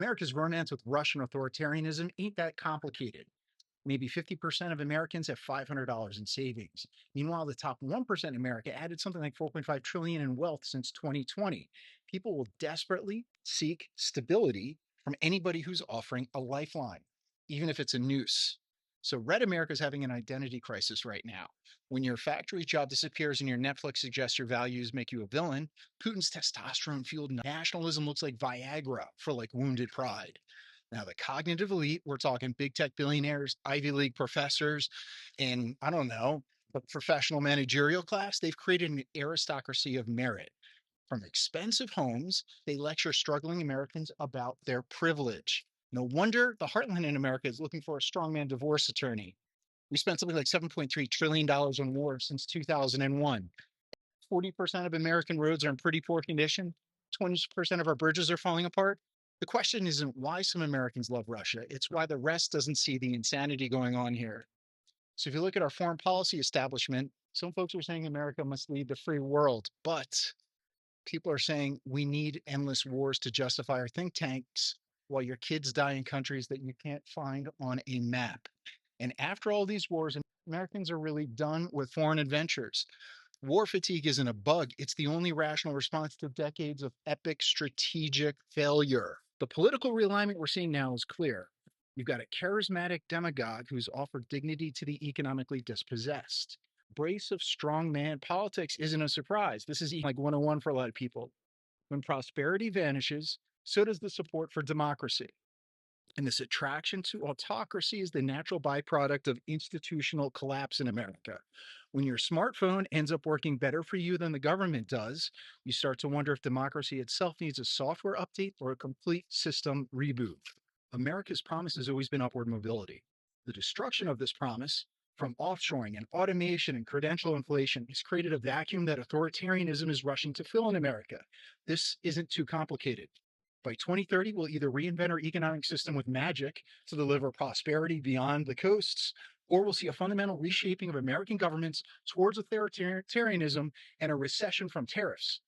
America's romance with Russian authoritarianism ain't that complicated. Maybe 50% of Americans have $500 in savings. Meanwhile, the top 1% in America added something like 4.5 trillion in wealth since 2020. People will desperately seek stability from anybody who's offering a lifeline, even if it's a noose. So Red America is having an identity crisis right now. When your factory job disappears and your Netflix suggests your values make you a villain, Putin's testosterone fueled nationalism looks like Viagra for like wounded pride. Now, the cognitive elite, we're talking big tech billionaires, Ivy League professors, and I don't know, the professional managerial class, they've created an aristocracy of merit. From expensive homes, they lecture struggling Americans about their privilege. No wonder the heartland in America is looking for a strongman divorce attorney. We spent something like $7.3 trillion on war since 2001. 40% of American roads are in pretty poor condition. 20% of our bridges are falling apart. The question isn't why some Americans love Russia, it's why the rest doesn't see the insanity going on here. So if you look at our foreign policy establishment, some folks are saying America must lead the free world, but people are saying we need endless wars to justify our think tanks while your kids die in countries that you can't find on a map. And after all these wars, Americans are really done with foreign adventures. War fatigue isn't a bug, it's the only rational response to decades of epic strategic failure. The political realignment we're seeing now is clear. You've got a charismatic demagogue who's offered dignity to the economically dispossessed. Brace of strongman politics isn't a surprise. This is like 101 for a lot of people. When prosperity vanishes, so does the support for democracy. And this attraction to autocracy is the natural byproduct of institutional collapse in America. When your smartphone ends up working better for you than the government does, you start to wonder if democracy itself needs a software update or a complete system reboot. America's promise has always been upward mobility. The destruction of this promise, from offshoring and automation and credential inflation, has created a vacuum that authoritarianism is rushing to fill in America. This isn't too complicated. By 2030, we'll either reinvent our economic system with magic to deliver prosperity beyond the coasts, or we'll see a fundamental reshaping of American governments towards authoritarianism and a recession from tariffs.